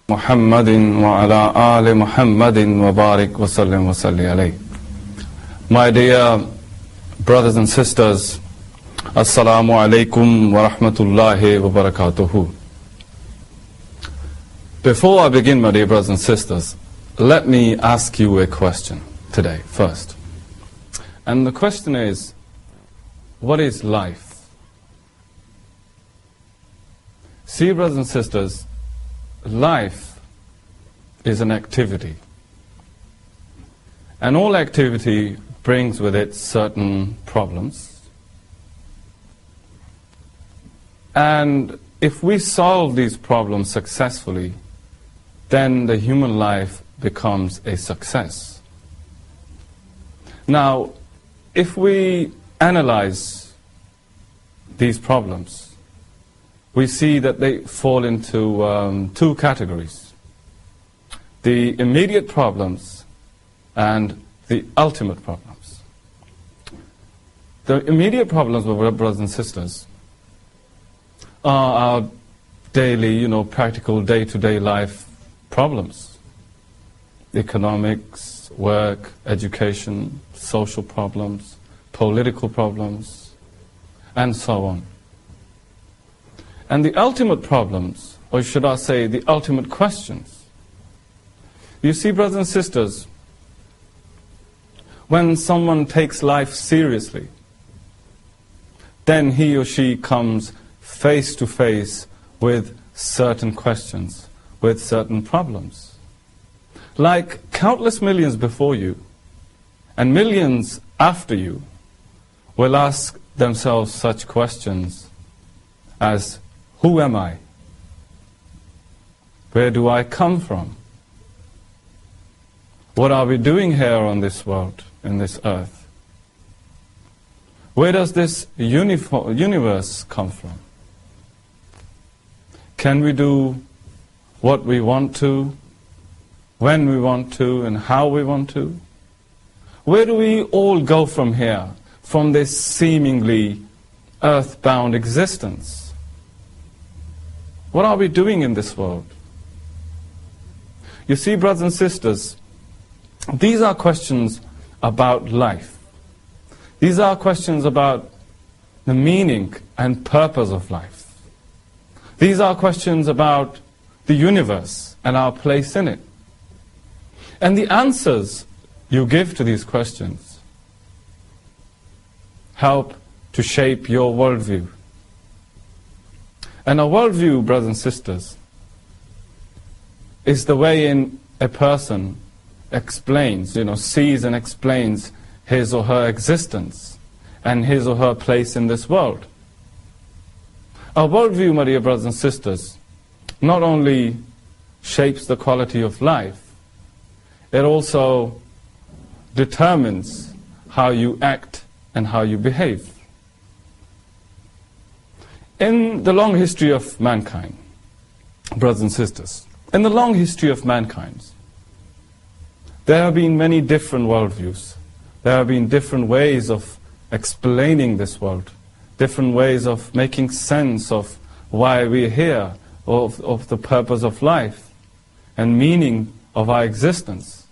محمد وعلى آل محمد وبارك وسلم وصلي عليه. My dear brothers and sisters, Assalamu alaikum wa rahmatullahi wa barakatuhu. Before I begin, my dear brothers and sisters, let me ask you a question today first. And the question is, what is life? See, brothers and sisters, life is an activity. And all activity brings with it certain problems. And if we solve these problems successfully, then the human life becomes a success. Now, if we analyze these problems, we see that they fall into two categories: the immediate problems and the ultimate problems. The immediate problems, brothers and sisters, are our daily, practical day-to-day life problems. Economics, work, education, social problems, political problems, and so on. And the ultimate problems, or should I say the ultimate questions. You see, brothers and sisters, when someone takes life seriously, then he or she comes face to face with certain questions, with certain problems. Like countless millions before you, and millions after you, will ask themselves such questions as, who am I? Where do I come from? What are we doing here on this world, in this earth? Where does this universe come from? Can we do what we want to, when we want to, and how we want to? Where do we all go from here, from this seemingly earthbound existence? What are we doing in this world? You see, brothers and sisters, these are questions about life. These are questions about the meaning and purpose of life. These are questions about the universe and our place in it. And the answers you give to these questions help to shape your worldview. And a worldview, brothers and sisters, is the way in a person explains, sees and explains his or her existence and his or her place in this world. A worldview, my dear brothers and sisters, not only shapes the quality of life, it also determines how you act and how you behave. In the long history of mankind, brothers and sisters, in the long history of mankind, there have been many different worldviews. There have been different ways of explaining this world, different ways of making sense of why we're here, of the purpose of life, and meaning of our existence.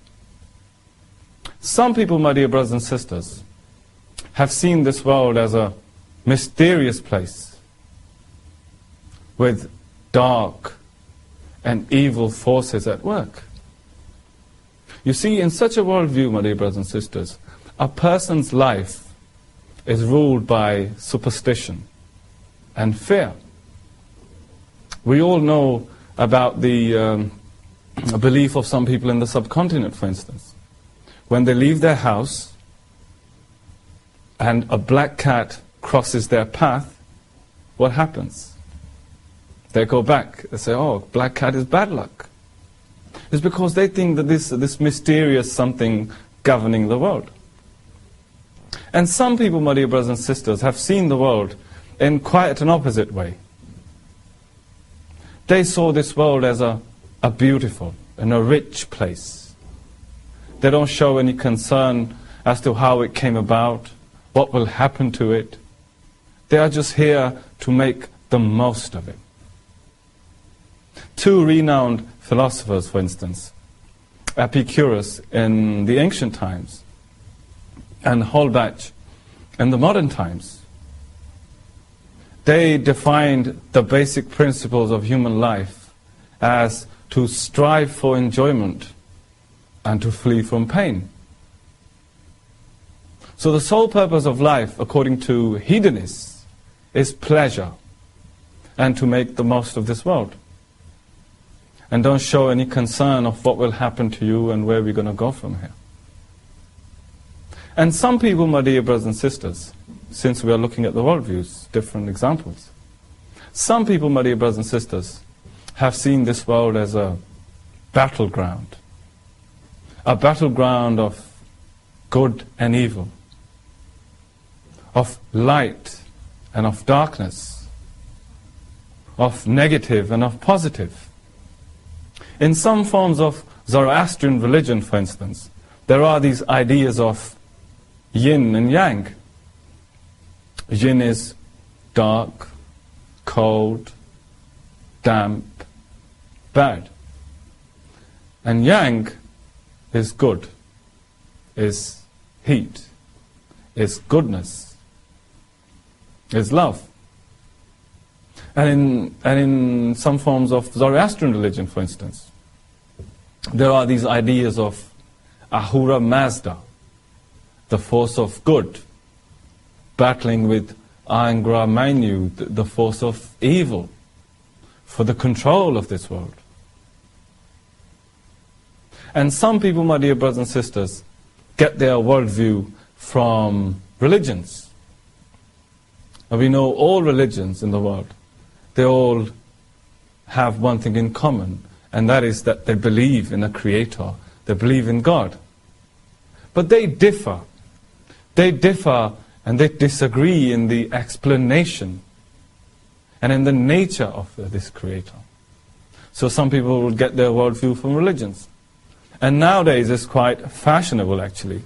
Some people, my dear brothers and sisters, have seen this world as a mysterious place, with dark and evil forces at work. You see, in such a worldview, my dear brothers and sisters, a person's life is ruled by superstition and fear. We all know about the belief of some people in the subcontinent, for instance. When they leave their house and a black cat crosses their path, what happens? They go back, they say, oh, black cat is bad luck. It's because they think that this mysterious something governing the world. And some people, my dear brothers and sisters, have seen the world in quite an opposite way. They saw this world as a beautiful and a rich place. They don't show any concern as to how it came about, what will happen to it. They are just here to make the most of it. Two renowned philosophers, for instance, Epicurus in the ancient times, and Holbach in the modern times, they defined the basic principles of human life as to strive for enjoyment and to flee from pain. So the sole purpose of life, according to hedonists, is pleasure and to make the most of this world. And don't show any concern of what will happen to you and where we're going to go from here. And some people, my dear brothers and sisters, since we are looking at the worldviews, different examples, some people, my dear brothers and sisters, have seen this world as a battleground of good and evil, of light and of darkness, of negative and of positive. In some forms of Zoroastrian religion, for instance, there are these ideas of yin and yang. Yin is dark, cold, damp, bad. And yang is good, is heat, is goodness, is love. And in some forms of Zoroastrian religion, for instance, there are these ideas of Ahura Mazda, the force of good, battling with Angra Mainyu, the force of evil, for the control of this world. And some people, my dear brothers and sisters, get their worldview from religions. And we know all religions in the world, they all have one thing in common, and that is that they believe in a creator, they believe in God. But they differ and they disagree in the explanation and in the nature of this creator. So some people will get their worldview from religions. And nowadays it's quite fashionable, actually,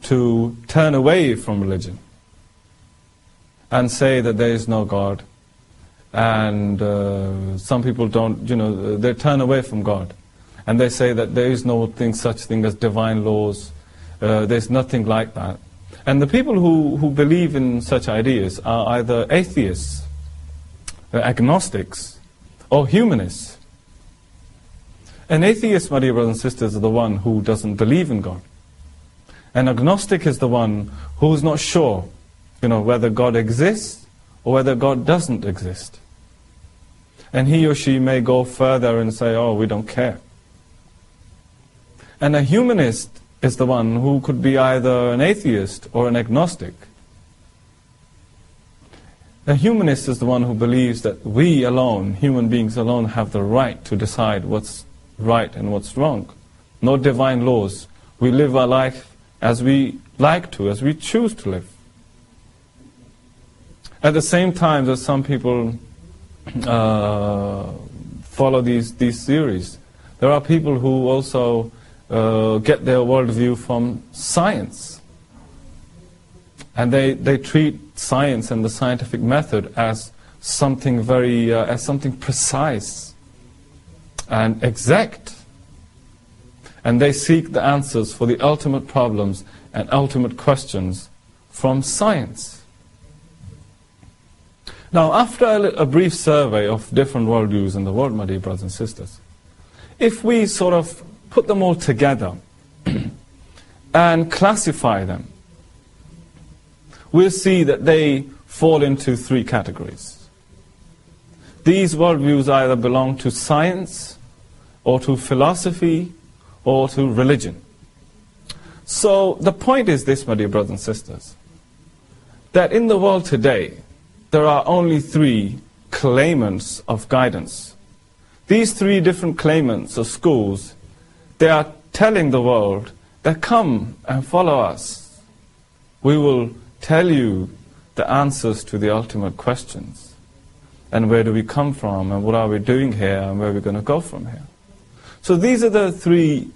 to turn away from religion and say that there is no God. And some people don't, they turn away from God. And they say that there is no such thing as divine laws. There's nothing like that. And the people who believe in such ideas are either atheists, agnostics, or humanists. An atheist, my dear brothers and sisters, is the one who doesn't believe in God. An agnostic is the one who's not sure, whether God exists or whether God doesn't exist. And he or she may go further and say, oh, we don't care. And a humanist is the one who could be either an atheist or an agnostic. A humanist is the one who believes that we alone, human beings alone, have the right to decide what's right and what's wrong. No divine laws. We live our life as we like to, as we choose to live. At the same time, there's some people follow these theories. There are people who also get their worldview from science. And they treat science and the scientific method as something as something precise and exact. And they seek the answers for the ultimate problems and ultimate questions from science. Now, after a brief survey of different worldviews in the world, my dear brothers and sisters, if we sort of put them all together and classify them, we'll see that they fall into three categories. These worldviews either belong to science, or to philosophy, or to religion. So the point is this, my dear brothers and sisters, that in the world today, there are only three claimants of guidance. These three different claimants or schools, they are telling the world that come and follow us. We will tell you the answers to the ultimate questions. And where do we come from, and what are we doing here, and where are we going to go from here. So these are the three